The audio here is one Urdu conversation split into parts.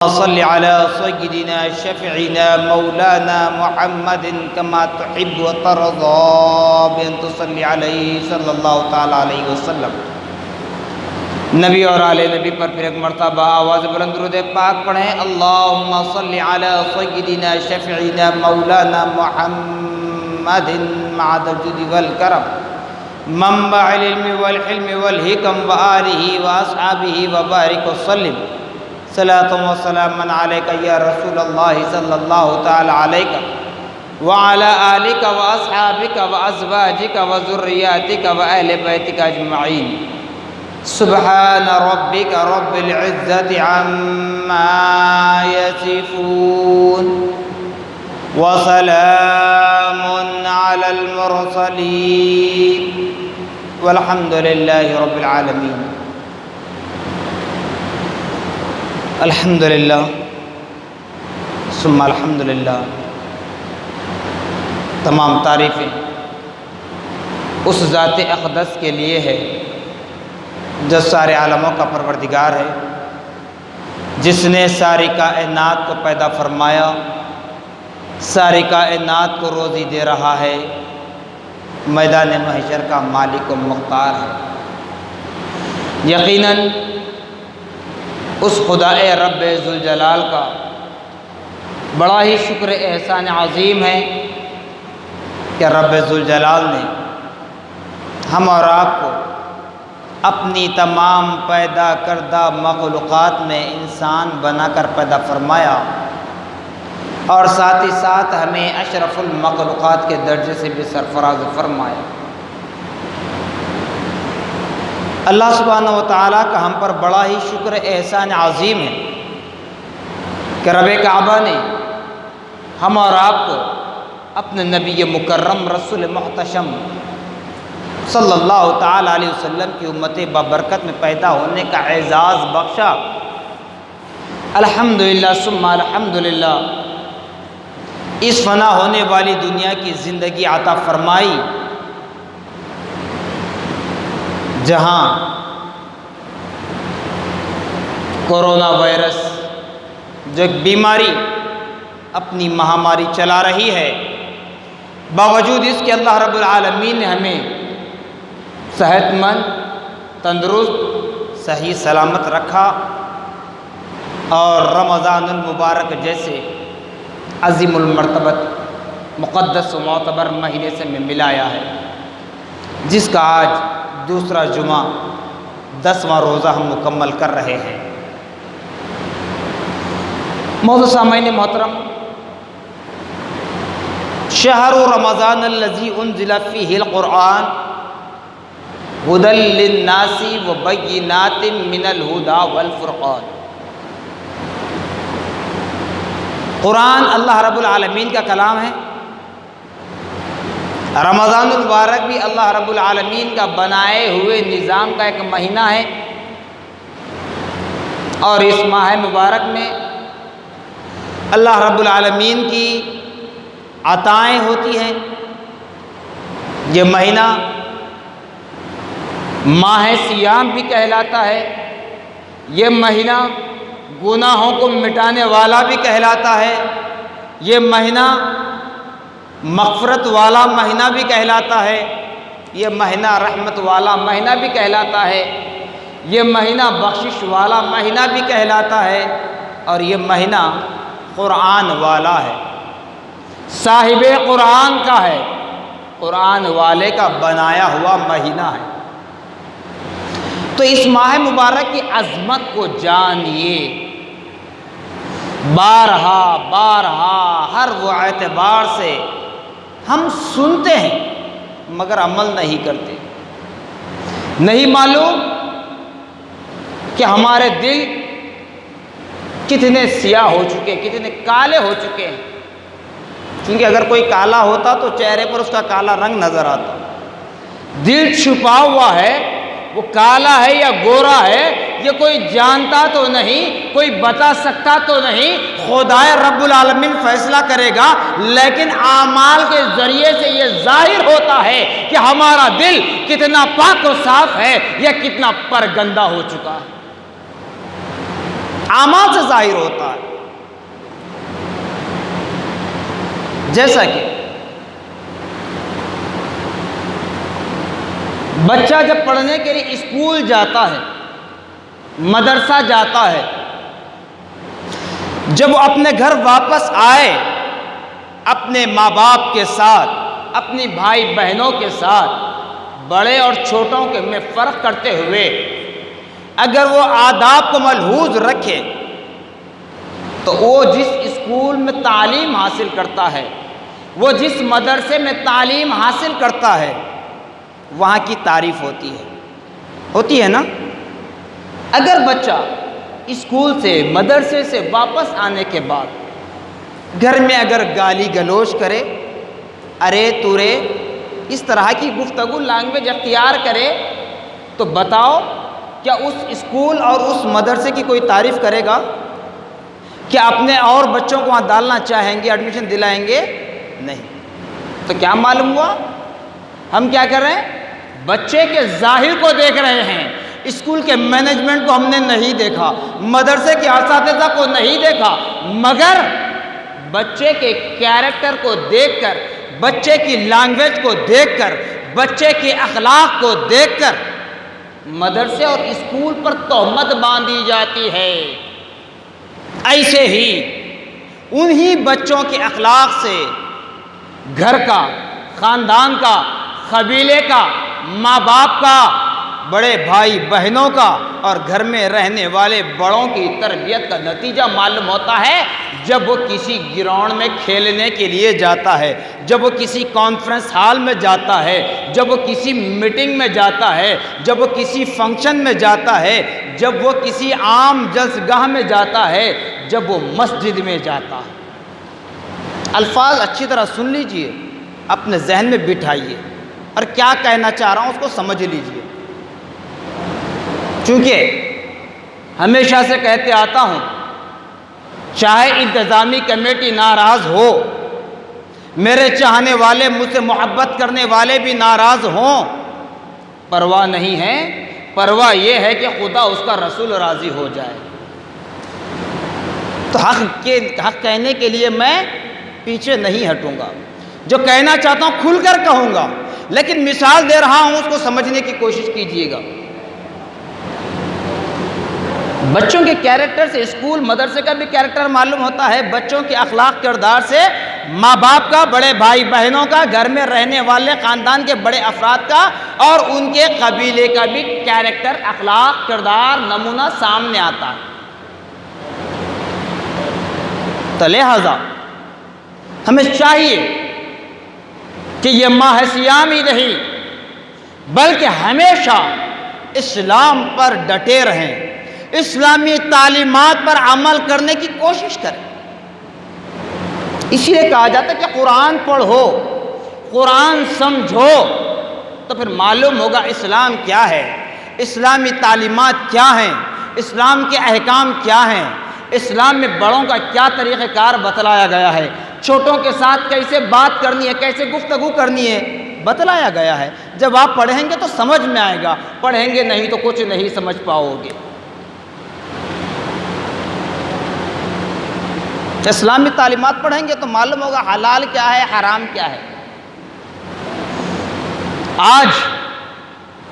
صل على سيدنا شفيعنا مولانا محمد كما تحب وترضى بأن تصلي عليه صلی اللہ تعالی علیہ وسلم۔ نبی اور آل نبی پر پھر ایک مرتبہ آواز بلند درود پاک پڑھیں۔ اللہم صل علی سیدنا شفیعنا مولانا محمد معد الجود والکرم منبع العلم والحلم والحکم وآلہ واصحابہ وبارک وسلم۔ صلاۃ و سلام علیک یا رسول اللہ صلی اللہ تعالی علیک وعلی آلک واصحابک وازواجک وذریاتک واہل بیتک اجمعین۔ سبحان ربک رب العزت عما یصفون وسلام علی المرسلین والحمد للہ رب العالمین۔ الحمدللہ ثم الحمدللہ، تمام تعریفیں اس ذات اقدس کے لیے ہے جو سارے عالموں کا پروردگار ہے، جس نے ساری کائنات کو پیدا فرمایا، ساری کائنات کو روزی دے رہا ہے، میدان محشر کا مالک و مختار ہے۔ یقیناً اس خدا رب ذوالجلال کا بڑا ہی شکر احسان عظیم ہے کہ رب ذوالجلال نے ہم اور آپ کو اپنی تمام پیدا کردہ مخلوقات میں انسان بنا کر پیدا فرمایا، اور ساتھ ہی ساتھ ہمیں اشرف المخلوقات کے درجے سے بھی سرفراز فرمایا۔ اللہ سبحانہ و تعالیٰ کا ہم پر بڑا ہی شکر احسان عظیم ہے کہ رب کعبہ نے ہم اور آپ کو اپنے نبی مکرم رسول محتشم صلی اللہ تعالیٰ علیہ وسلم کی امت بابرکت میں پیدا ہونے کا اعزاز بخشا۔ الحمدللہ ثم الحمدللہ، اس فنا ہونے والی دنیا کی زندگی عطا فرمائی جہاں کورونا وائرس جو ایک بیماری اپنی مہاماری چلا رہی ہے، باوجود اس کے اللہ رب العالمین نے ہمیں صحت مند، تندرست، صحیح سلامت رکھا، اور رمضان المبارک جیسے عظیم المرتبت مقدس و معتبر مہینے سے میں ملایا ہے، جس کا آج دوسرا جمعہ 10واں روزہ ہم مکمل کر رہے ہیں۔ معزز سامعین محترم، شہر رمضان الذی انزل فیہ القرآن ھدی للناس وبینات من الھدی والفرقان۔ قرآن اللہ رب العالمین کا کلام ہے، رمضان المبارک بھی اللہ رب العالمین کا بنائے ہوئے نظام کا ایک مہینہ ہے، اور اس ماہ مبارک میں اللہ رب العالمین کی عطائیں ہوتی ہیں۔ یہ مہینہ ماہ سیام بھی کہلاتا ہے، یہ مہینہ گناہوں کو مٹانے والا بھی کہلاتا ہے، یہ مہینہ مغفرت والا مہینہ بھی کہلاتا ہے، یہ مہینہ رحمت والا مہینہ بھی کہلاتا ہے، یہ مہینہ بخشش والا مہینہ بھی کہلاتا ہے، اور یہ مہینہ قرآن والا ہے، صاحب قرآن کا ہے، قرآن والے کا بنایا ہوا مہینہ ہے۔ تو اس ماہ مبارک کی عظمت کو جانیے، بارہا ہر وہ اعتبار سے ہم سنتے ہیں مگر عمل نہیں کرتے۔ نہیں معلوم کہ ہمارے دل کتنے سیاہ ہو چکے، کتنے کالے ہو چکے ہیں، کیونکہ اگر کوئی کالا ہوتا تو چہرے پر اس کا کالا رنگ نظر آتا۔ دل چھپا ہوا ہے، وہ کالا ہے یا گورا ہے یہ کوئی جانتا تو نہیں، کوئی بتا سکتا تو نہیں، خدائے رب العالمین فیصلہ کرے گا، لیکن اعمال کے ذریعے سے یہ ظاہر ہوتا ہے کہ ہمارا دل کتنا پاک و صاف ہے یا کتنا پرگندہ ہو چکا ہے۔ اعمال سے ظاہر ہوتا ہے۔ جیسا کہ بچہ جب پڑھنے کے لیے اسکول جاتا ہے، مدرسہ جاتا ہے، جب وہ اپنے گھر واپس آئے اپنے ماں باپ کے ساتھ، اپنی بھائی بہنوں کے ساتھ، بڑے اور چھوٹوں کے میں فرق کرتے ہوئے اگر وہ آداب کو ملحوظ رکھے تو وہ جس اسکول میں تعلیم حاصل کرتا ہے، وہ جس مدرسے میں تعلیم حاصل کرتا ہے، وہاں کی تعریف ہوتی ہے نا۔ اگر بچہ اسکول سے مدرسے سے واپس آنے کے بعد گھر میں اگر گالی گلوچ کرے، ارے تورے، اس طرح کی گفتگو لینگویج اختیار کرے، تو بتاؤ کیا اس اسکول اور اس مدرسے کی کوئی تعریف کرے گا؟ کیا اپنے اور بچوں کو وہاں ڈالنا چاہیں گے، ایڈمیشن دلائیں گے؟ نہیں۔ تو کیا معلوم ہوا؟ ہم کیا کر رہے ہیں؟ بچے کے ظاہر کو دیکھ رہے ہیں، اسکول کے مینجمنٹ کو ہم نے نہیں دیکھا، مدرسے کے اساتذہ کو نہیں دیکھا، مگر بچے کے کیریکٹر کو دیکھ کر، بچے کی لینگویج کو دیکھ کر، بچے کے اخلاق کو دیکھ کر مدرسے اور اسکول پر تہمت باندھی جاتی ہے۔ ایسے ہی انہی بچوں کے اخلاق سے گھر کا، خاندان کا، قبیلے کا، ماں باپ کا، بڑے بھائی بہنوں کا اور گھر میں رہنے والے بڑوں کی تربیت کا نتیجہ معلوم ہوتا ہے۔ جب وہ کسی گراؤنڈ میں کھیلنے کے لیے جاتا ہے، جب وہ کسی کانفرنس ہال میں جاتا ہے، جب وہ کسی میٹنگ میں جاتا ہے، جب وہ کسی فنکشن میں جاتا ہے، جب وہ کسی عام جلسگاہ میں جاتا ہے، جب وہ مسجد میں جاتا ہے۔ الفاظ اچھی طرح سن لیجئے، اپنے ذہن میں بٹھائیے، اور کیا کہنا چاہ رہا ہوں اس کو سمجھ لیجئے۔ چونکہ ہمیشہ سے کہتے آتا ہوں، چاہے انتظامی کمیٹی ناراض ہو، میرے چاہنے والے، مجھ سے محبت کرنے والے بھی ناراض ہوں، پرواہ نہیں ہے، پرواہ یہ ہے کہ خدا اس کا رسول راضی ہو جائے۔ تو حق کہنے کے لیے میں پیچھے نہیں ہٹوں گا، جو کہنا چاہتا ہوں کھل کر کہوں گا، لیکن مثال دے رہا ہوں، اس کو سمجھنے کی کوشش کیجیے گا۔ بچوں کے کیریکٹر سے اسکول مدرسے کا بھی کیریکٹر معلوم ہوتا ہے، بچوں کے اخلاق کردار سے ماں باپ کا، بڑے بھائی بہنوں کا، گھر میں رہنے والے خاندان کے بڑے افراد کا اور ان کے قبیلے کا بھی کیریکٹر، اخلاق، کردار، نمونہ سامنے آتا ہے۔ تو لہذا ہمیں چاہیے کہ یہ ماہ صیام ہی نہیں بلکہ ہمیشہ اسلام پر ڈٹے رہیں، اسلامی تعلیمات پر عمل کرنے کی کوشش کریں۔ اسی لیے کہا جاتا ہے کہ قرآن پڑھو، قرآن سمجھو، تو پھر معلوم ہوگا اسلام کیا ہے، اسلامی تعلیمات کیا ہیں، اسلام کے احکام کیا ہیں، اسلام میں بڑوں کا کیا طریقہ کار بتلایا گیا ہے، چھوٹوں کے ساتھ کیسے بات کرنی ہے، کیسے گفتگو کرنی ہے، بتلایا گیا ہے۔ جب آپ پڑھیں گے تو سمجھ میں آئے گا، پڑھیں گے نہیں تو کچھ نہیں سمجھ پاؤ گے۔ اسلامی تعلیمات پڑھیں گے تو معلوم ہوگا حلال کیا ہے، حرام کیا ہے۔ آج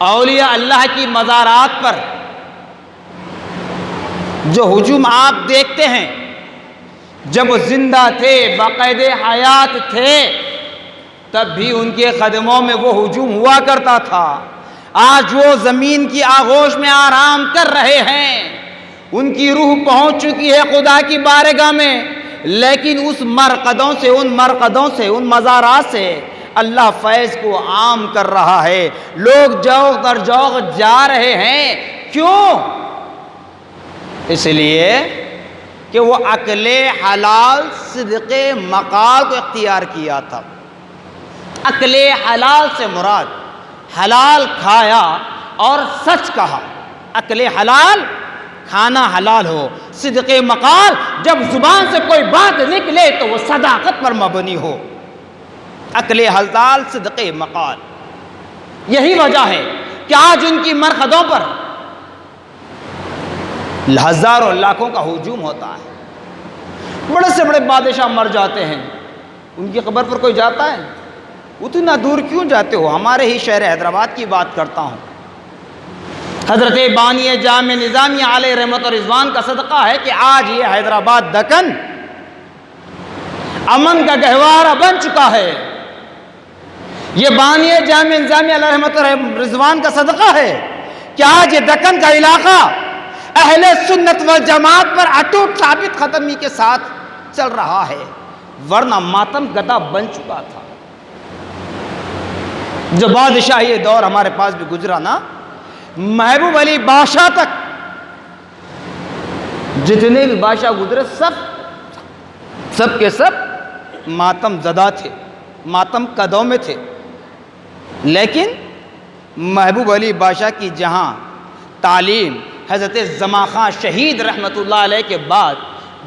اولیاء اللہ کی مزارات پر جو ہجوم آپ دیکھتے ہیں، جب وہ زندہ تھے، باقاعد حیات تھے، تب بھی ان کے قدموں میں وہ ہجوم ہوا کرتا تھا۔ آج وہ زمین کی آغوش میں آرام کر رہے ہیں، ان کی روح پہنچ چکی ہے خدا کی بارگاہ میں، لیکن اس مرقدوں سے، ان مزارات سے اللہ فیض کو عام کر رہا ہے۔ لوگ جوق در جوق جا رہے ہیں، کیوں؟ اس لیے کہ وہ عقل حلال صدق مقال کو اختیار کیا تھا۔ عقل حلال سے مراد حلال کھایا اور سچ کہا۔ عقل حلال، کھانا حلال ہو، صدق مقال، جب زبان سے کوئی بات نکلے تو وہ صداقت پر مبنی ہو۔ عقل حلال، صدق مقال، یہی وجہ ہے کہ آج ان کی مرقدوں پر ہزاروں لاکھوں کا ہجوم ہوتا ہے، بڑے سے بڑے بادشاہ مر جاتے ہیں، ان کی قبر پر کوئی جاتا ہے؟ اتنا دور کیوں جاتے ہو؟ ہمارے ہی شہر حیدرآباد کی بات کرتا ہوں، حضرت بانی جامع نظامیہ علیہ رحمت و رضوان کا صدقہ ہے کہ آج یہ حیدرآباد دکن امن کا گہوارہ بن چکا ہے۔ یہ بانی جامع نظامیہ علیہ رحمت و رضوان کا صدقہ ہے کہ آج یہ دکن کا علاقہ اہل سنت والجماعت پر اٹوٹ ثابت قدمی کے ساتھ چل رہا ہے، ورنہ ماتم گدا بن چکا تھا۔ جو بادشاہی دور ہمارے پاس بھی گزرا نا، محبوب علی بادشاہ تک جتنے بھی بادشاہ گزرے سب کے سب ماتم زدہ تھے، ماتم قدوں میں تھے، لیکن محبوب علی بادشاہ کی جہاں تعلیم حضرت زمان خان شہید رحمت اللہ علیہ کے بعد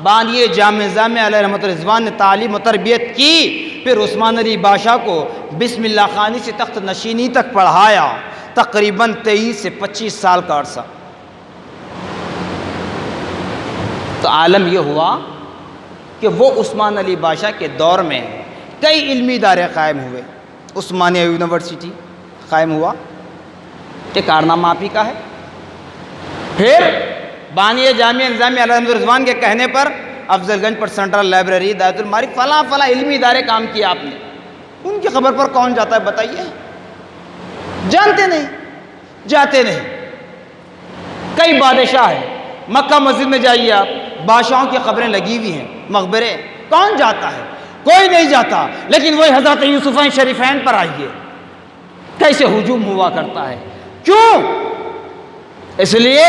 بانی جامع نظامیہ علیہ رحمت رضوان نے تعلیم و تربیت کی، پھر عثمان علی بادشاہ کو بسم اللہ خانی سے تخت نشینی تک پڑھایا، تقریباً 23 سے 25 سال کا عرصہ۔ تو عالم یہ ہوا کہ وہ عثمان علی بادشاہ کے دور میں کئی علمی ادارے قائم ہوئے، عثمانیہ یونیورسٹی قائم ہوا، یہ کارنامہ آپ ہی کا ہے۔ پھر بانی جامع نظامیہ علیہ رحمت رضوان کے کہنے پر افضل گنج پر سینٹرل لائبریری، دایت المعارف، فلاں علمی ادارے کام کیے آپ نے، ان کی خبر پر کون جاتا ہے بتائیے؟ جانتے نہیں، جاتے نہیں۔ کئی بادشاہ ہیں، مکہ مسجد میں جائیے آپ، بادشاہوں کی خبریں لگی ہوئی ہیں، مقبرے، کون جاتا ہے؟ کوئی نہیں جاتا۔ لیکن وہی حضرت یوسفین شریفین پر آئیے، کیسے ہجوم ہوا کرتا ہے، کیوں؟ اس لیے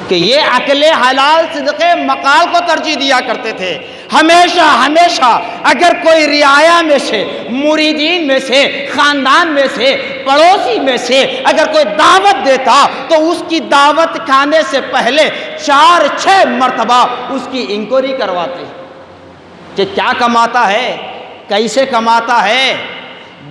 کہ یہ عقل حلال صدقے مقال کو ترجیح دیا کرتے تھے۔ ہمیشہ اگر کوئی رعایا میں سے، مریدین میں سے، خاندان میں سے، پڑوسی میں سے اگر کوئی دعوت دیتا تو اس کی دعوت کھانے سے پہلے 4-6 مرتبہ اس کی انکوائری کرواتے کہ کیا کماتا ہے، کیسے کماتا ہے،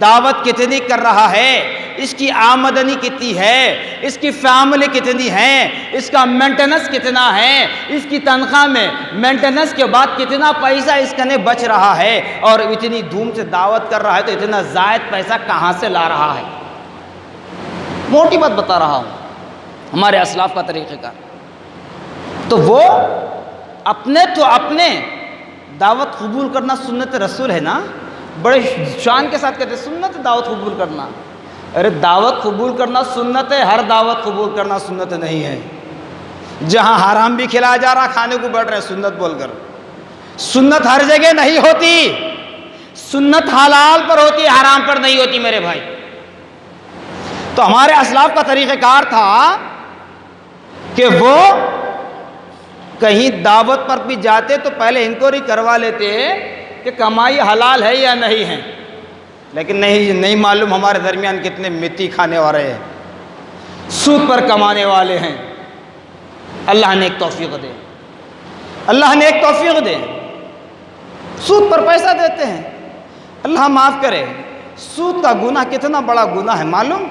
دعوت کتنی کر رہا ہے، اس کی آمدنی کتنی ہے، اس کی فیملی کتنی ہے، اس کا مینٹیننس کتنا ہے، اس کی تنخواہ میں مینٹیننس کے بعد کتنا پیسہ اس کنے بچ رہا ہے، اور اتنی دھوم سے دعوت کر رہا ہے تو اتنا زائد پیسہ کہاں سے لا رہا ہے۔ موٹی بات بتا رہا ہوں، ہمارے اسلاف کا طریقہ کار۔ تو وہ اپنے دعوت قبول کرنا سنت رسول ہے نا، بڑے شان کے ساتھ کہتے ہیں سنت دعوت قبول کرنا۔ ارے دعوت قبول کرنا سنت ہے، ہر دعوت قبول کرنا سنت نہیں ہے۔ جہاں حرام بھی کھلایا جا رہا کھانے کو بیٹھ رہے سنت بول کر، سنت ہر جگہ نہیں ہوتی، سنت حلال پر ہوتی ہے، حرام پر نہیں ہوتی میرے بھائی۔ تو ہمارے اسلاف کا طریقہ کار تھا کہ وہ کہیں دعوت پر بھی جاتے تو پہلے انکوائری کروا لیتے کہ کمائی حلال ہے یا نہیں ہے، لیکن نہیں معلوم ہمارے درمیان کتنے مٹی کھانے والے ہیں، سود پر کمانے والے ہیں۔ اللہ نے ایک توفیق دے، اللہ نے ایک توفیق دے، سود پر پیسہ دیتے ہیں۔ اللہ معاف کرے، سود کا گناہ کتنا بڑا گناہ ہے معلوم؟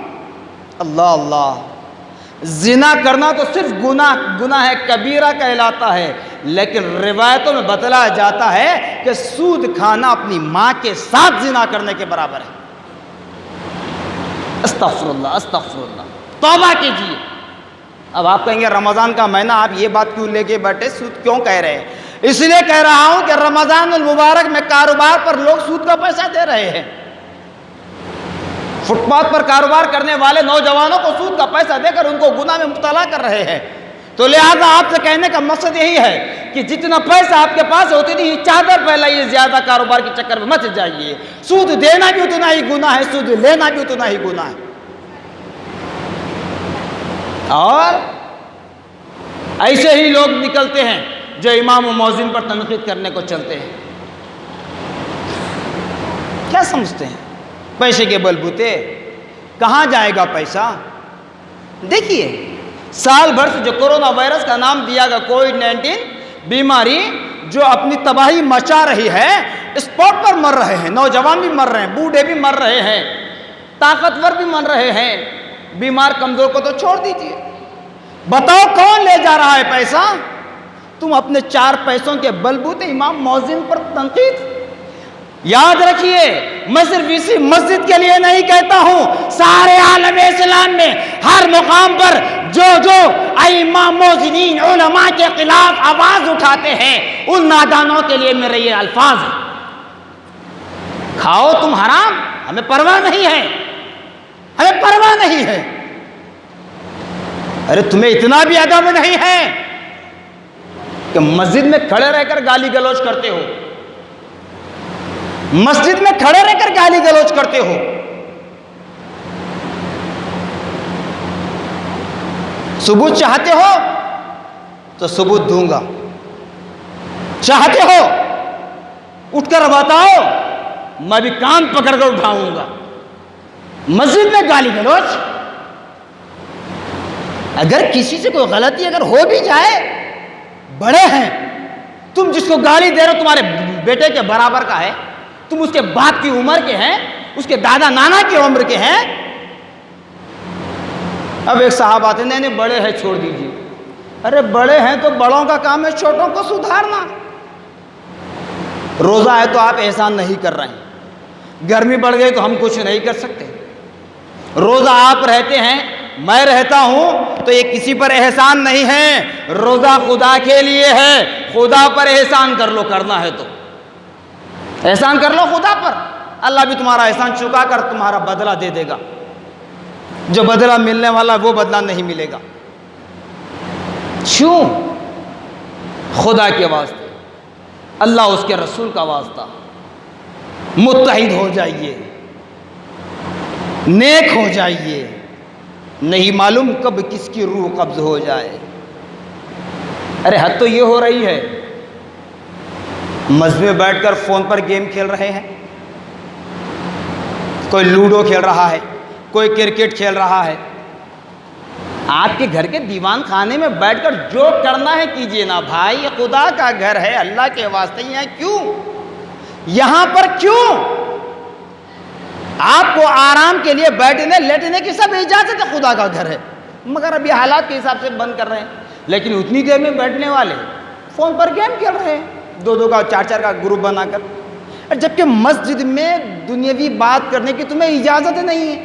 اللہ، زنا کرنا تو صرف گناہ کبیرہ کہلاتا ہے، لیکن روایتوں میں بتلایا جاتا ہے کہ سود کھانا اپنی ماں کے ساتھ زنا کرنے کے برابر ہے۔ استغفر اللہ، توبہ کیجیے۔ اب آپ کہیں گے رمضان کا مہینہ آپ یہ بات کیوں لے کے بیٹھے، سود کیوں کہہ رہے ہیں؟ اس لیے کہہ رہا ہوں کہ رمضان المبارک میں کاروبار پر لوگ سود کا پیسہ دے رہے ہیں، فٹ پاتھ پر کاروبار کرنے والے نوجوانوں کو سود کا پیسہ دے کر ان کو گناہ میں مبتلا کر رہے ہیں۔ تو لہذا آپ سے کہنے کا مقصد یہی ہے کہ جتنا پیسہ آپ کے پاس ہوتی تھی چادر پھیلائیے، زیادہ کاروبار کے چکر میں مت جائیے۔ سود دینا بھی اتنا ہی گناہ ہے، سود لینا بھی اتنا ہی گناہ ہے۔ اور ایسے ہی لوگ نکلتے ہیں جو امام و مؤذن پر تنقید کرنے کو چلتے ہیں۔ کیا سمجھتے ہیں پیسے کے بلبوتے؟ کہاں جائے گا پیسہ؟ دیکھیے سال بھر سے جو کورونا وائرس کا نام دیا گیا کووڈ-19 بیماری جو اپنی تباہی مچا رہی ہے، اسپاٹ پر مر رہے ہیں، نوجوان بھی مر رہے ہیں، بوڑھے بھی مر رہے ہیں، طاقتور بھی مر رہے ہیں، بیمار کمزور کو تو چھوڑ دیجیے۔ بتاؤ کون لے جا رہا ہے پیسہ؟ تم اپنے 4 پیسوں کے بلبوتے امام مؤذن پر تنقید۔ یاد رکھیے، میں صرف اسی مسجد کے لیے نہیں کہتا ہوں، سارے عالم اسلام میں ہر مقام پر جو ائمہ مؤذنین علماء کے خلاف آواز اٹھاتے ہیں، ان نادانوں کے لیے میرے یہ الفاظ ہیں: کھاؤ تم حرام، ہمیں پرواہ نہیں ہے، ہمیں پرواہ نہیں ہے۔ ارے تمہیں اتنا بھی ادب نہیں ہے کہ مسجد میں کھڑے رہ کر گالی گلوچ کرتے ہو، مسجد میں کھڑے رہ کر گالی گلوچ کرتے ہو۔ ثبوت چاہتے ہو تو ثبوت دوں گا، چاہتے ہو اٹھ کر بتاؤ، میں بھی کان پکڑ کر اٹھاؤں گا۔ مسجد میں گالی گلوچ، اگر کسی سے کوئی غلطی اگر ہو بھی جائے، بڑے ہیں، تم جس کو گالی دے رہے ہو تمہارے بیٹے کے برابر کا ہے، تم اس کے باپ کی عمر کے ہیں، اس کے دادا نانا کی عمر کے ہیں۔ اب ایک صاحب آتے ہیں، نہیں بڑے ہیں چھوڑ دیجیے۔ ارے بڑے ہیں تو بڑوں کا کام ہے چھوٹوں کو سدھارنا۔ روزہ ہے تو آپ احسان نہیں کر رہے ہیں، گرمی بڑھ گئی تو ہم کچھ نہیں کر سکتے۔ روزہ آپ رہتے ہیں، میں رہتا ہوں، تو یہ کسی پر احسان نہیں ہے، روزہ خدا کے لیے ہے۔ خدا پر احسان کر لو، کرنا ہے تو احسان کر لو خدا پر، اللہ بھی تمہارا احسان چکا کر تمہارا بدلہ دے دے گا۔ جو بدلہ ملنے والا وہ بدلہ نہیں ملے گا۔ کیوں؟ خدا کے واسطے، اللہ اس کے رسول کا واسطہ، متحد ہو جائیے، نیک ہو جائیے، نہیں معلوم کب کس کی روح قبض ہو جائے۔ ارے حد تو یہ ہو رہی ہے، مسجد میں بیٹھ کر فون پر گیم کھیل رہے ہیں، کوئی لوڈو کھیل رہا ہے، کوئی کرکٹ کھیل رہا ہے۔ آپ کے گھر کے دیوان خانے میں بیٹھ کر جو کرنا ہے کیجئے نا بھائی، یہ خدا کا گھر ہے، اللہ کے واسطے یہاں کیوں؟ یہاں پر کیوں؟ آپ کو آرام کے لیے بیٹھنے لیٹنے کی سب اجازت ہے، خدا کا گھر ہے، مگر ابھی حالات کے حساب سے بند کر رہے ہیں۔ لیکن اتنی دیر میں بیٹھنے والے فون پر گیم کھیل رہے ہیں، 2 کا 4 کا گروپ بنا کر، جبکہ مسجد میں دنیاوی بات کرنے کی تمہیں اجازت نہیں ہے،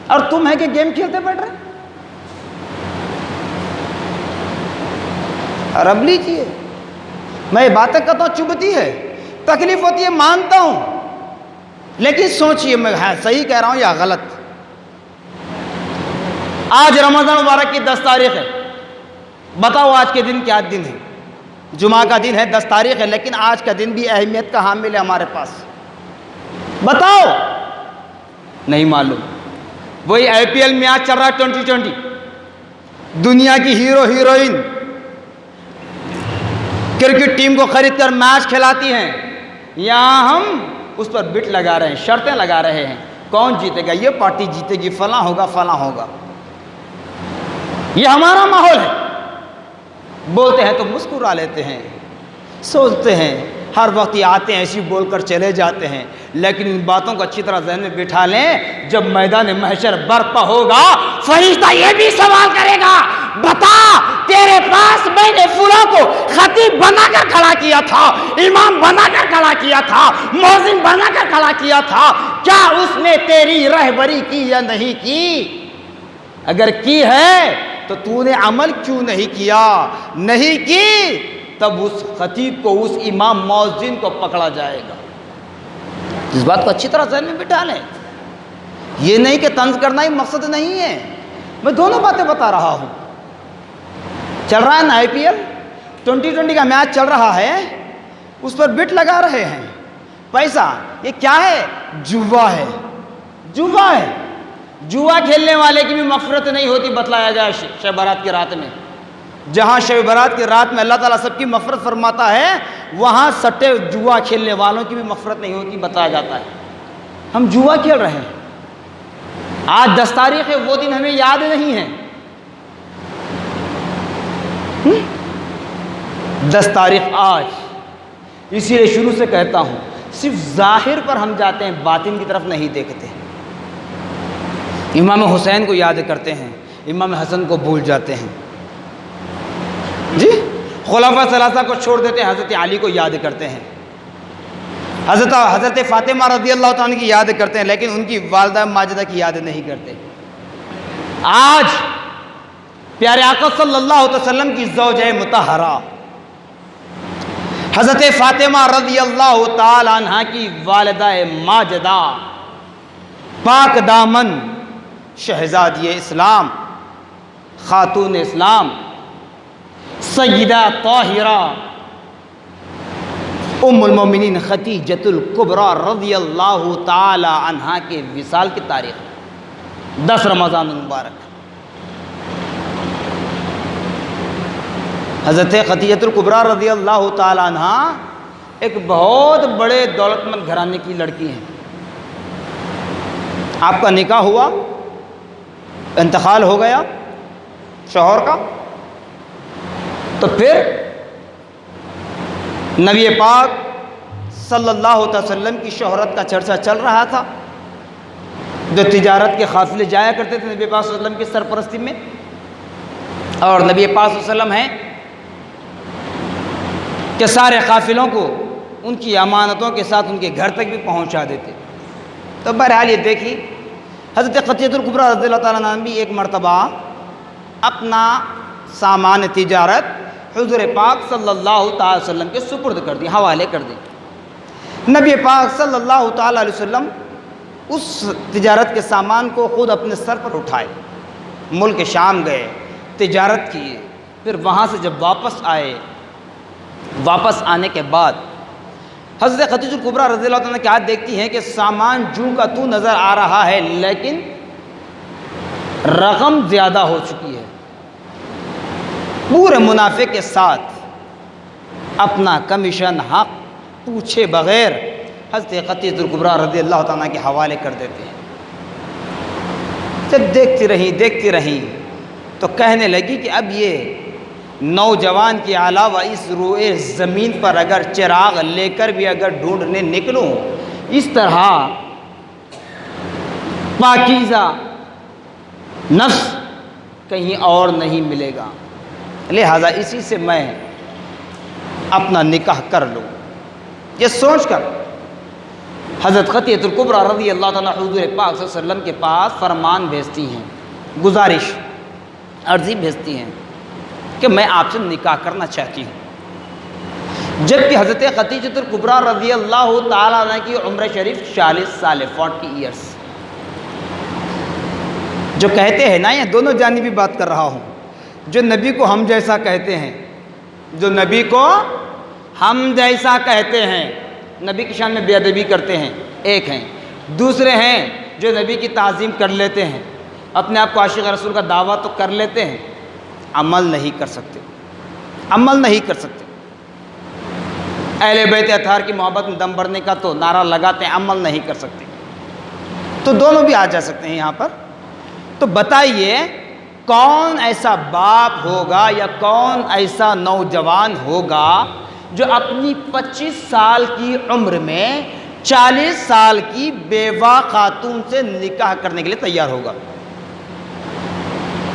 اور تم ہے کہ گیم کھیلتے بیٹھ رہے۔ رب لیجیے، میں یہ باتیں کرتا ہوں، چبھتی ہے، تکلیف ہوتی ہے، مانتا ہوں، لیکن سوچئے میں صحیح کہہ رہا ہوں یا غلط۔ آج رمضان مبارک کی 10 تاریخ ہے، بتاؤ آج کے دن کیا دن ہے؟ جمعہ کا دن ہے، 10 تاریخ ہے، لیکن آج کا دن بھی اہمیت کا حامل ہے ہمارے پاس۔ بتاؤ، نہیں معلوم۔ وہی IPL میچ چل رہا ہے 2020، دنیا کی ہیرو ہیروئن کرکٹ ٹیم کو خرید کر میچ کھلاتی ہیں، یہاں ہم اس پر بٹ لگا رہے ہیں، شرطیں لگا رہے ہیں، کون جیتے گا، یہ پارٹی جیتے گی، فلاں ہوگا فلاں ہوگا۔ یہ ہمارا ماحول ہے، بولتے ہیں تو مسکرا لیتے ہیں، سوچتے ہیں، ہر وقت یہ آتے ہیں ایسی بول کر چلے جاتے ہیں، لیکن ان باتوں کو اچھی طرح ذہن میں بٹھا لیں، جب میدان محشر برپا ہوگا، فرشتہ یہ بھی سوال کرے گا، بتا تیرے پاس میں نے فلاں کو خطیب بنا کر کھڑا کیا تھا، امام بنا کر کھڑا کیا تھا، مؤذن بنا کر کھڑا کیا تھا، کیا اس نے تیری رہبری کی یا نہیں کی؟ اگر کی ہے تو تو نے عمل کیوں نہیں کیا؟ نہیں کی تب اس خطیب کو، اس امام مؤذن کو پکڑا جائے گا۔ اس بات کو اچھی طرح ذہن میں بٹھا لیں۔ یہ نہیں کہ طنز کرنا ہی مقصد نہیں ہے، میں دونوں باتیں بتا رہا ہوں۔ چل رہا ہے نا IPL 2020 کا میچ چل رہا ہے، اس پر بٹ لگا رہے ہیں، پیسہ، یہ کیا ہے؟ جوا ہے، جوا ہے۔ جوا کھیلنے والے کی بھی مغفرت نہیں ہوتی، بتلایا گیا شب برات کی رات میں۔ جہاں شب برات کی رات میں اللہ تعالیٰ سب کی مغفرت فرماتا ہے، وہاں سٹے جوا کھیلنے والوں کی بھی مغفرت نہیں ہوتی، بتایا جاتا ہے۔ ہم جوا کھیل رہے ہیں، آج 10 تاریخ ہے، وہ دن ہمیں یاد نہیں ہے۔ 10 تاریخ آج، اسی لیے شروع سے کہتا ہوں، صرف ظاہر پر ہم جاتے ہیں، باطن کی طرف نہیں دیکھتے۔ امام حسین کو یاد کرتے ہیں، امام حسن کو بھول جاتے ہیں۔ جی خلفاء ثلاثہ کو چھوڑ دیتے ہیں، حضرت علی کو یاد کرتے ہیں، حضرت فاطمہ رضی اللہ تعالیٰ کی یاد کرتے ہیں، لیکن ان کی والدہ ماجدہ کی یاد نہیں کرتے۔ آج پیارے آقا صلی اللہ علیہ وسلم کی زوجہ مطہرہ حضرت فاطمہ رضی اللہ تعالی عنہ کی والدہ ماجدہ، پاک دامن شہزادی اسلام، خاتون اسلام، سیدہ طاہرہ ام المومنین خدیجۃ الکبریٰ رضی اللہ تعالی عنہ کے وصال کی تاریخ 10 رمضان المبارک۔ حضرت خدیجۃ الکبریٰ رضی اللہ تعالی عنہ ایک بہت بڑے دولت مند گھرانے کی لڑکی ہیں۔ آپ کا نکاح ہوا، انتقال ہو گیا شوہر کا، تو پھر نبی پاک صلی اللہ علیہ وسلم کی شہرت کا چرچا چل رہا تھا، جو تجارت کے قافلے جایا کرتے تھے نبی پاک صلی اللہ علیہ وسلم کی سرپرستی میں، اور نبی پاک صلی اللہ علیہ وسلم ہیں کہ سارے قافلوں کو ان کی امانتوں کے ساتھ ان کے گھر تک بھی پہنچا دیتے۔ تو بہرحال یہ دیکھی حضرت خدیجۃ الکبریٰ رضی اللہ تعالیٰ عنہ بھی ایک مرتبہ اپنا سامان تجارت حضور پاک صلی اللہ تعالی وسلم کے سپرد کر دی، حوالے کر دی۔ نبی پاک صلی اللہ تعالی علیہ وسلم اس تجارت کے سامان کو خود اپنے سر پر اٹھائے، ملک شام گئے، تجارت کیے، پھر وہاں سے جب واپس آئے، واپس آنے کے بعد حضرت خدیجہ الکبریٰ رضی اللہ عنہ کیا دیکھتی ہیں کہ سامان جوں کا تو نظر آ رہا ہے، لیکن رقم زیادہ ہو چکی ہے۔ پورے منافع کے ساتھ اپنا کمیشن حق پوچھے بغیر حضرت خدیجہ الکبریٰ رضی اللہ تعالیٰ کے حوالے کر دیتے ہیں۔ جب دیکھتی رہیں تو کہنے لگی کہ اب یہ نوجوان کے علاوہ اس روئے زمین پر اگر چراغ لے کر بھی اگر ڈھونڈنے نکلوں، اس طرح پاکیزہ نفس کہیں اور نہیں ملے گا، لہذا اسی سے میں اپنا نکاح کر لوں۔ یہ سوچ کر حضرت خدیجہ الکبریٰ رضی اللہ تعالیٰ حضور پاک صلی اللہ علیہ وسلم کے پاس فرمان بھیجتی ہیں، گزارش عرضی بھیجتی ہیں کہ میں آپ سے نکاح کرنا چاہتی ہوں۔ جبکہ حضرت خدیجہ الکبریٰ رضی اللہ تعالیٰ عنہ کی عمر شریف 40 سال ہے، 40 ایئرس۔ جو کہتے ہیں نا، یہ دونوں جانبی بات کر رہا ہوں، جو نبی کو ہم جیسا کہتے ہیں، جو نبی کو ہم جیسا کہتے ہیں، نبی کی شان میں بے ادبی کرتے ہیں، ایک ہیں، دوسرے ہیں جو نبی کی تعظیم کر لیتے ہیں، اپنے آپ کو عاشق رسول کا دعویٰ تو کر لیتے ہیں، عمل نہیں کر سکتے، عمل نہیں کر سکتے۔ اہل بیت اطہار کی محبت میں دم بھرنے کا تو نعرہ لگاتے ہیں، عمل نہیں کر سکتے۔ تو دونوں بھی آ جا سکتے ہیں یہاں پر۔ تو بتائیے کون ایسا باپ ہوگا یا کون ایسا نوجوان ہوگا جو اپنی 25 سال کی عمر میں 40 سال کی بیوہ خاتون سے نکاح کرنے کے لیے تیار ہوگا؟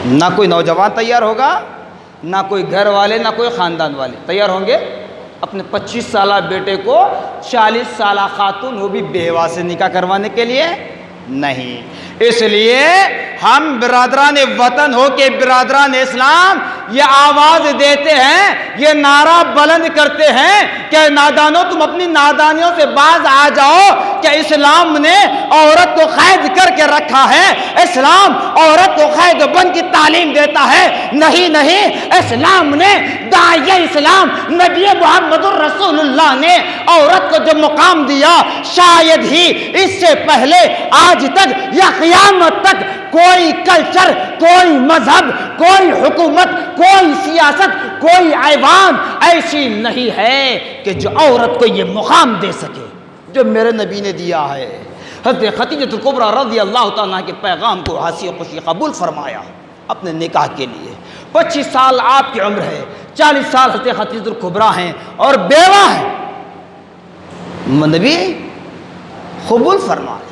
نہ کوئی نوجوان تیار ہوگا، نہ کوئی گھر والے، نہ کوئی خاندان والے تیار ہوں گے اپنے 25 سالہ بیٹے کو 40 سالہ خاتون، وہ بھی بیوہ سے نکاح کروانے کے لیے نہیں۔ اس لیے ہم برادران وطن ہو کے برادران اسلام یہ آواز دیتے ہیں، یہ نعرہ بلند کرتے ہیں کہ نادانوں تم اپنی نادانیوں سے باز آ جاؤ، کہ اسلام نے عورت کو قید کر کے رکھا ہے، اسلام عورت کو قید بند کی تعلیم دیتا ہے، نہیں، اسلام نے داعیہ اسلام نبی محمد رسول اللہ نے عورت کو جو مقام دیا، شاید ہی اس سے پہلے آج تک یا قیامت تک کوئی کلچر، کوئی مذہب، کوئی حکومت، کوئی سیاست، کوئی ایوان ایسی نہیں ہے کہ جو عورت کو یہ مقام دے سکے جو میرے نبی نے دیا ہے۔ حضرت خدیجہ الکبریٰ رضی اللہ تعالیٰ کے پیغام کو ہنسی و خوشی قبول فرمایا اپنے نکاح کے لیے۔ 25 سال آپ کی عمر ہے، 40 سال حضرت خدیجہ الکبریٰ ہیں اور بیوہ ہیں، نبی قبول فرمایا۔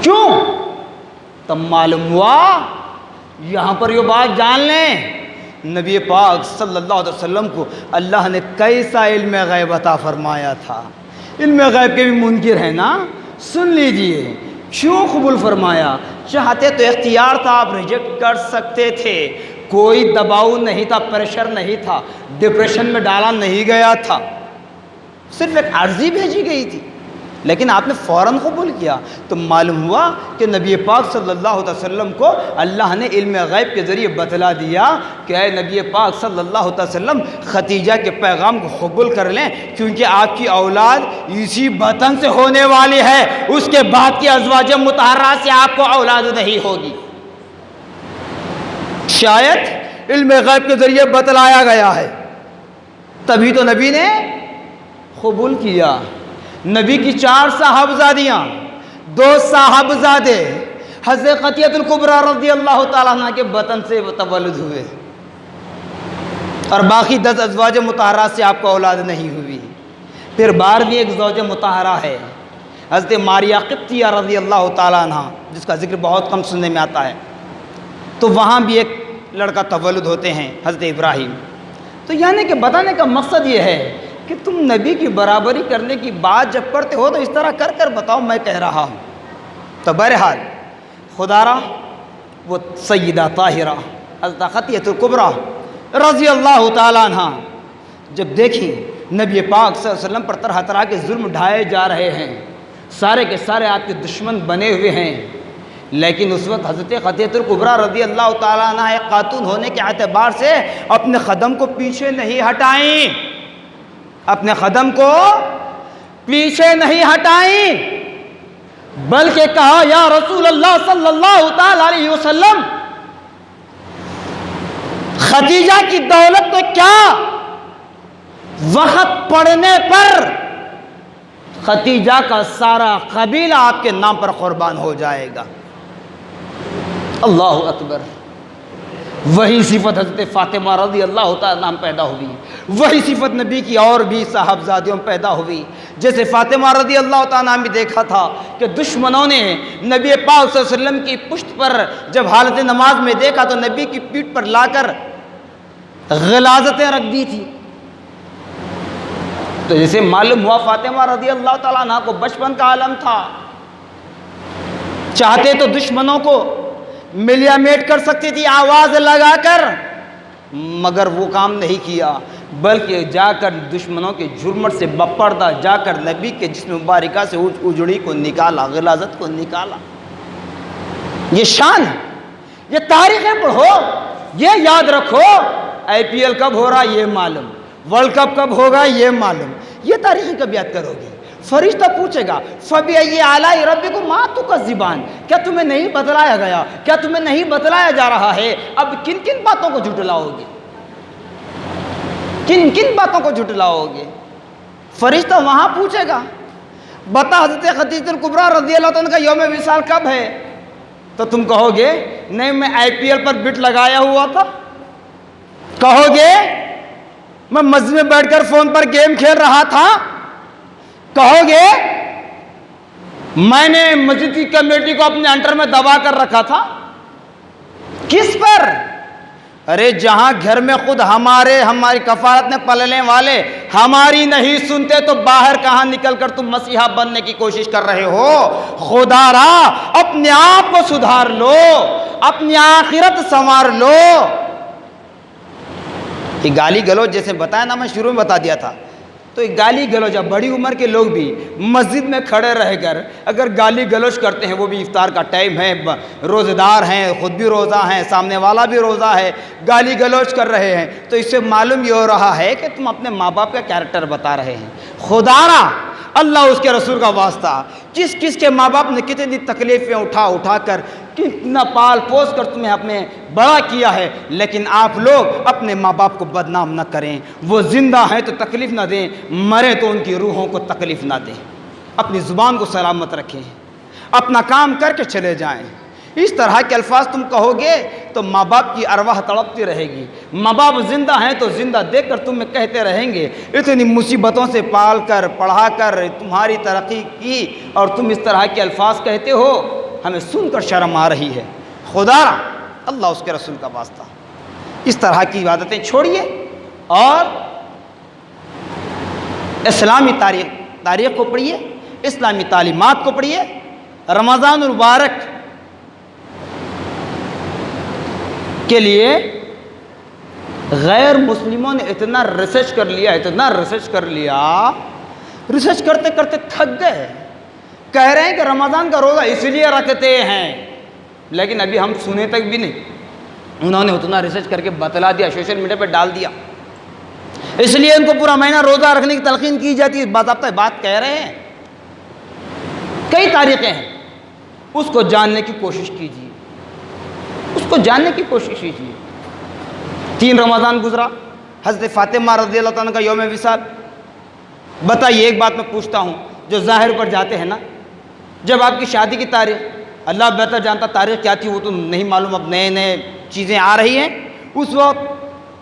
کیوں؟ تب معلوم ہوا، یہاں پر یہ بات جان لیں نبی پاک صلی اللہ علیہ وسلم کو اللہ نے کیسا علم غیب عطا فرمایا تھا. علم غیب کے بھی منکر ہیں نا, سن لیجئے کیوں قبول فرمایا. چاہتے تو اختیار تھا, آپ ریجیکٹ کر سکتے تھے, کوئی دباؤ نہیں تھا, پریشر نہیں تھا, ڈپریشن میں ڈالا نہیں گیا تھا, صرف ایک عرضی بھیجی گئی تھی, لیکن آپ نے فوراً قبول کیا. تو معلوم ہوا کہ نبی پاک صلی اللہ علیہ وسلم کو اللہ نے علم غیب کے ذریعے بتلا دیا کہ اے نبی پاک صلی اللہ علیہ وسلم ختیجہ کے پیغام کو قبول کر لیں, کیونکہ آپ کی اولاد اسی بطن سے ہونے والی ہے, اس کے بعد کی ازواج مطہرات سے آپ کو اولاد نہیں ہوگی. شاید علم غیب کے ذریعے بتلایا گیا ہے, تبھی تو نبی نے قبول کیا. نبی کی 4 صاحبزادیاں, 2 صاحبزادے حضرت خدیجہ الکبریٰ رضی اللہ تعالیٰ عنہ کے بطن سے تولد ہوئے, اور باقی 10 ازواج مطہرات سے آپ کو اولاد نہیں ہوئی. پھر 12ویں ایک زوج مطہرہ ہے حضرت ماریہ قبطیہ رضی اللہ تعالیٰ عنہ, جس کا ذکر بہت کم سننے میں آتا ہے. تو وہاں بھی ایک لڑکا تولد ہوتے ہیں, حضرت ابراہیم. تو یعنی کہ بتانے کا مقصد یہ ہے کہ تم نبی کی برابری کرنے کی بات جب کرتے ہو تو اس طرح کر کر بتاؤ, میں کہہ رہا ہوں. تو بہرحال خدا را وہ سیدہ طاہرہ حضرت خدیجہ الکبریٰ رضی اللہ تعالیٰ عنہ جب دیکھیں نبی پاک صلی اللہ علیہ وسلم پر طرح طرح کے ظلم ڈھائے جا رہے ہیں, سارے کے سارے آپ کے دشمن بنے ہوئے ہیں, لیکن اس وقت حضرت خدیجہ الکبریٰ رضی اللہ تعالیٰ عنہ ایک خاتون ہونے کے اعتبار سے اپنے قدم کو پیچھے نہیں ہٹائیں, اپنے قدم کو پیچھے نہیں ہٹائیں, بلکہ کہا یا رسول اللہ صلی اللہ تعالی علیہ وسلم, خدیجہ کی دولت تو کیا, وقت پڑنے پر خدیجہ کا سارا قبیلہ آپ کے نام پر قربان ہو جائے گا. اللہ اکبر. وہی صفت حضرت فاطمہ رضی اللہ تعالیٰ عنہ پیدا ہوئی, وہی صفت نبی کی اور بھی صاحبزادیوں پیدا ہوئی. جیسے فاطمہ رضی اللہ تعالیٰ عنہ بھی دیکھا تھا کہ دشمنوں نے نبی پاک صلی اللہ علیہ وسلم کی پشت پر جب حالت نماز میں دیکھا تو نبی کی پیٹھ پر لا کر غلاظتیں رکھ دی تھی. تو جیسے معلوم ہوا فاطمہ رضی اللہ تعالیٰ عنہ کو بچپن کا عالم تھا, چاہتے تو دشمنوں کو ملیا میٹ کر سکتی تھی آواز لگا کر, مگر وہ کام نہیں کیا, بلکہ جا کر دشمنوں کے جھرمٹ سے بپردہ جا کر نبی کے جسم مبارکہ سے اجڑی کو نکالا, غلاظت کو نکالا. یہ شان ہے, یہ تاریخیں پڑھو, یہ یاد رکھو. IPL کب ہو رہا یہ معلوم, ورلڈ کپ کب ہوگا یہ معلوم, یہ تاریخیں کب یاد کرو گے. فرشتہ پوچھے گا فَبِأَيِّ آلَاءِ رَبِّكُمَا تُكَذِّبَانِ, کیا تمہیں نہیں بتلایا گیا, کیا تمہیں نہیں بتلایا جا رہا ہے, اب کن کن باتوں کو جھٹلاؤ گے, کن کن باتوں کو جھٹلاؤ گے. فرشتہ وہاں پوچھے گا بتا حضرت خدیجہ الکبریٰ رضی اللہ عنہ کا یوم وصال کب ہے, تو تم کہو گے نہیں میں IPL پر بٹ لگایا ہوا تھا, کہو گے میں مسجد میں بیٹھ کر فون پر گیم کھیل رہا تھا, کہو گے میں نے مسجد کی کمیٹی کو اپنے انڈر میں دبا کر رکھا تھا. کس پر؟ ارے جہاں گھر میں خود ہماری کفالت میں پلنے والے ہماری نہیں سنتے تو باہر کہاں نکل کر تم مسیحا بننے کی کوشش کر رہے ہو. خدا را اپنے آپ کو سدھار لو, اپنی آخرت سنوار لو. یہ گالی گلوچ جیسے بتایا نا, میں شروع میں بتا دیا تھا, تو ایک گالی گلوچ, بڑی عمر کے لوگ بھی مسجد میں کھڑے رہ کر اگر گالی گلوچ کرتے ہیں, وہ بھی افطار کا ٹائم ہے, روزہ دار ہیں, خود بھی روزہ ہیں, سامنے والا بھی روزہ ہے, گالی گلوچ کر رہے ہیں, تو اس سے معلوم یہ ہو رہا ہے کہ تم اپنے ماں باپ کا کیریکٹر بتا رہے ہیں. خدا را اللہ اس کے رسول کا واسطہ, کس کس کے ماں باپ نے کتنی تکلیفیں اٹھا کر کتنا پال پوس کر تمہیں اپنے بڑا کیا ہے, لیکن آپ لوگ اپنے ماں باپ کو بدنام نہ کریں. وہ زندہ ہیں تو تکلیف نہ دیں, مرے تو ان کی روحوں کو تکلیف نہ دیں. اپنی زبان کو سلامت رکھیں, اپنا کام کر کے چلے جائیں. اس طرح کے الفاظ تم کہو گے تو ماں باپ کی ارواح تڑپتی رہے گی. ماں باپ زندہ ہیں تو زندہ دیکھ کر تمہیں کہتے رہیں گے اتنی مصیبتوں سے پال کر پڑھا کر تمہاری ترقی کی اور تم اس طرح کے الفاظ کہتے ہو, ہمیں سن کر شرم آ رہی ہے. خدا اللہ اس کے رسول کا واسطہ اس طرح کی عبادتیں چھوڑیے اور اسلامی تاریخ کو پڑھیے، اسلامی تعلیمات کو پڑھیے۔ رمضان المبارک کے لیے غیر مسلموں نے اتنا ریسرچ کر لیا، ریسرچ کرتے کرتے تھک گئے، کہہ رہے ہیں کہ رمضان کا روزہ اس لیے رکھتے ہیں، لیکن ابھی ہم سنے تک بھی نہیں۔ انہوں نے اتنا ریسرچ کر کے بتلا دیا، سوشل میڈیا پہ ڈال دیا، اس لیے ان کو پورا مہینہ روزہ رکھنے کی تلقین کی جاتی ہے۔ باضابطہ بات کہہ رہے ہیں، کئی تاریخیں ہیں، اس کو جاننے کی کوشش کیجیے، اس کو جاننے کی کوشش کیجیے۔ 3 رمضان گزرا، حضرت فاطمہ رضی اللہ تعالیٰ کا یوم وصال۔ بتائیے، ایک بات میں پوچھتا ہوں، جو ظاہر پر جاتے ہیں نا، جب آپ کی شادی کی تاریخ، اللہ بہتر جانتا تاریخ کیا تھی، وہ تو نہیں معلوم، اب نئے چیزیں آ رہی ہیں، اس وقت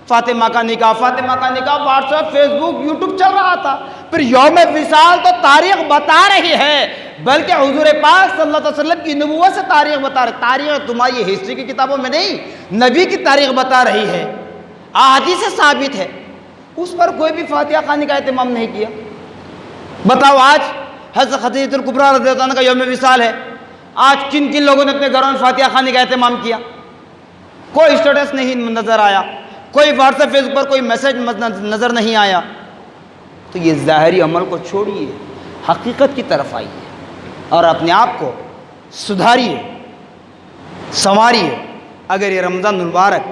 فاطمہ کا نکاح واٹس ایپ، فیس بک، یوٹیوب چل رہا تھا۔ پھر یوم وصال تو تاریخ بتا رہی ہے، بلکہ حضور پاک صلی اللہ علیہ وسلم کی نبوت سے تاریخ بتا رہی ہے۔ تاریخ تمہاری ہسٹری کی کتابوں میں نہیں، نبی کی تاریخ بتا رہی ہے، احادیث سے ثابت ہے۔ اس پر کوئی بھی فاتحہ خوانی کا اہتمام نہیں کیا۔ بتاؤ، آج حضرت خدیجہ الکبریٰ رضی اللہ عنہ کا یوم وصال ہے، آج کن کن لوگوں نے اپنے گھروں میں فاتحہ خوانی کا اہتمام کیا؟ کوئی اسٹیٹس نہیں نظر آیا، کوئی واٹس ایپ، فیس بک پر کوئی میسج نظر نہیں آیا۔ تو یہ ظاہری عمل کو چھوڑیے، حقیقت کی طرف آئیے اور اپنے آپ کو سدھاریے، سنواریے۔ اگر یہ رمضان المبارک